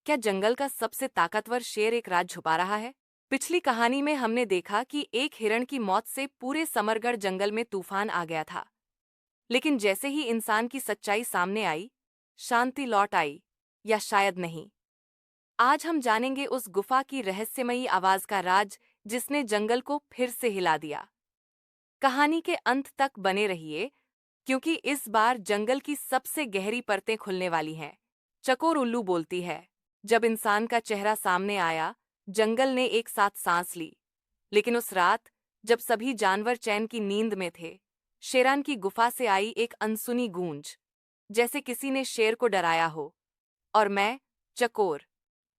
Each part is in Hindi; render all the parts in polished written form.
क्या जंगल का सबसे ताकतवर शेर एक राज छुपा रहा है? पिछली कहानी में हमने देखा कि एक हिरण की मौत से पूरे समरगढ़ जंगल में तूफान आ गया था। लेकिन जैसे ही इंसान की सच्चाई सामने आई, शांति लौट आई, या शायद नहीं। आज हम जानेंगे उस गुफा की रहस्यमयी आवाज का राज जिसने जंगल को फिर से हिला दिया। कहानी के अंत तक बने रहिए, क्योंकि इस बार जंगल की सबसे गहरी परतें खुलने वाली हैं। चकोर उल्लू बोलती है, जब इंसान का चेहरा सामने आया, जंगल ने एक साथ सांस ली। लेकिन उस रात, जब सभी जानवर चैन की नींद में थे, शेरान की गुफा से आई एक अनसुनी गूंज, जैसे किसी ने शेर को डराया हो। और मैं, चकोर,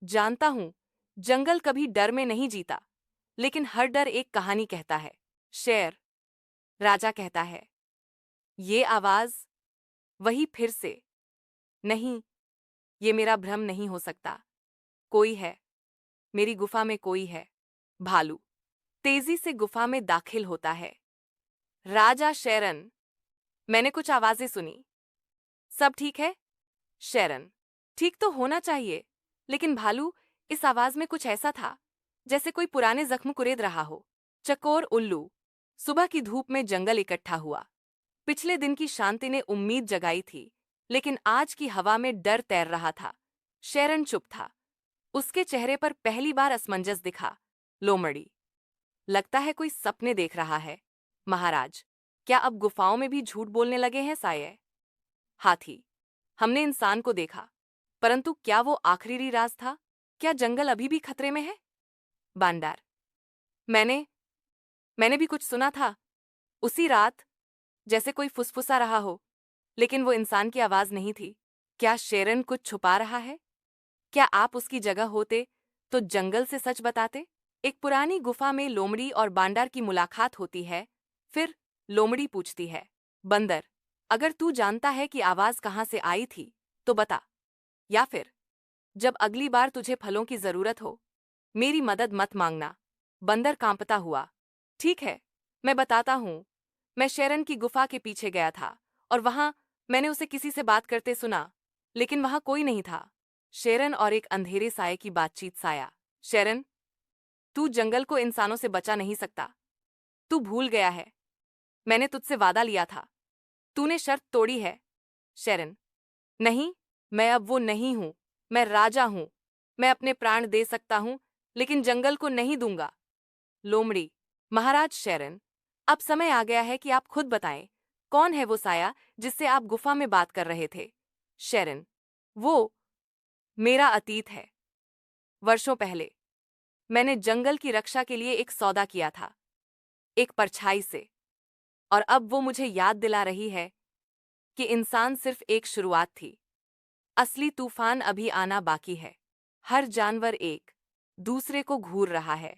जानता हूं, जंगल कभी डर में नहीं जीता, लेकिन हर डर एक कहानी कहता है। शेर राजा कहता है, ये आवाज, वही फिर से। नहीं, ये मेरा भ्रम नहीं हो सकता। कोई है, मेरी गुफा में कोई है। भालू तेजी से गुफा में दाखिल होता है। राजा शेरन, मैंने कुछ आवाजें सुनी। सब ठीक है? शेरन, ठीक तो होना चाहिए, लेकिन भालू, इस आवाज में कुछ ऐसा था जैसे कोई पुराने जख्म कुरेद रहा हो। चकोर उल्लू, सुबह की धूप में जंगल इकट्ठा हुआ। पिछले दिन की शांति ने उम्मीद जगाई थी, लेकिन आज की हवा में डर तैर रहा था। शेरन चुप था। उसके चेहरे पर पहली बार असमंजस दिखा। लोमड़ी, लगता है कोई सपने देख रहा है। महाराज, क्या अब गुफाओं में भी झूठ बोलने लगे हैं साये? हाथी, हमने इंसान को देखा, परंतु क्या वो आखिरी राज था? क्या जंगल अभी भी खतरे में है? बांदर, मैंने मैंने भी कुछ सुना था। उसी रात, जैसे कोई फुसफुसा रहा हो, लेकिन वो इंसान की आवाज नहीं थी। क्या शेरन कुछ छुपा रहा है? क्या आप उसकी जगह होते तो जंगल से सच बताते? एक पुरानी गुफा में लोमड़ी और बांदर की मुलाकात होती है। फिर लोमड़ी पूछती है, बंदर, अगर तू जानता है कि आवाज कहाँ से आई थी, तो बता। या फिर, जब अगली बार तुझे फलों की जरूरत हो, मेरी मदद मत मांगना। बंदर कांपता हुआ, ठीक है, मैं बताता हूँ। मैं शेरन की गुफा के पीछे गया था, और वहां मैंने उसे किसी से बात करते सुना, लेकिन वहां कोई नहीं था। शेरन और एक अंधेरे साये की बातचीत। साया, शेरन, तू जंगल को इंसानों से बचा नहीं सकता। तू भूल गया है, मैंने तुझसे वादा लिया था। तूने शर्त तोड़ी है। शेरन, नहीं, मैं अब वो नहीं हूं। मैं राजा हूं। मैं अपने प्राण दे सकता हूं, लेकिन जंगल को नहीं दूंगा। लोमड़ी, महाराज शेरन, अब समय आ गया है कि आप खुद बताएं, कौन है वो साया जिससे आप गुफा में बात कर रहे थे? शेरन, वो मेरा अतीत है। वर्षों पहले मैंने जंगल की रक्षा के लिए एक सौदा किया था, एक परछाई से। और अब वो मुझे याद दिला रही है कि इंसान सिर्फ एक शुरुआत थी। असली तूफान अभी आना बाकी है। हर जानवर एक दूसरे को घूर रहा है,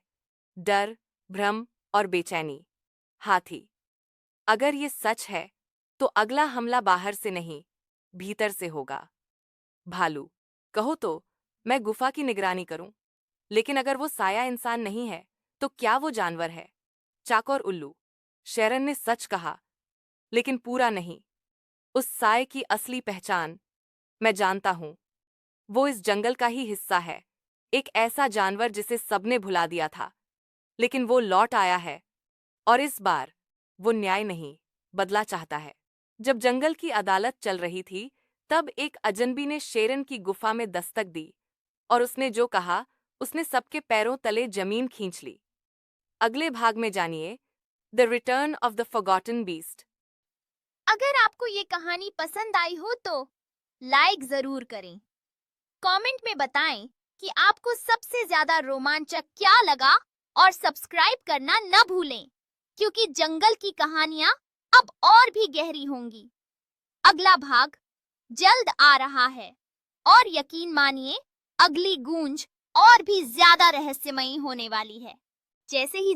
डर, भ्रम और बेचैनी। हाथी, अगर ये सच है, तो अगला हमला बाहर से नहीं, भीतर से होगा। भालू, कहो तो मैं गुफा की निगरानी करूं, लेकिन अगर वो साया इंसान नहीं है, तो क्या वो जानवर है? चाकोर उल्लू, शेरन ने सच कहा, लेकिन पूरा नहीं। उस साये की असली पहचान मैं जानता हूं। वो इस जंगल का ही हिस्सा है, एक ऐसा जानवर जिसे सबने भुला दिया था, लेकिन वो लौट आया है। और इस बार वो न्याय नहीं, बदला चाहता है। जब जंगल की अदालत चल रही थी, तब एक अजनबी ने शेरन की गुफा में दस्तक दी, और उसने जो कहा, उसने सबके पैरों तले जमीन खींच ली। अगले भाग में जानिए, the return of the forgotten beast. अगर आपको ये कहानी पसंद आई हो तो लाइक जरूर करें। कमेंट में बताएं कि आपको सबसे ज्यादा रोमांचक क्या लगा, और सब्सक्राइब करना न भूलें, क्योंकि जंगल की कहानियां अब और भी गहरी होंगी। अगला भाग जल्द आ रहा है, और यकीन मानिए, अगली गूंज और भी ज्यादा रहस्यमयी होने वाली है। जैसे ही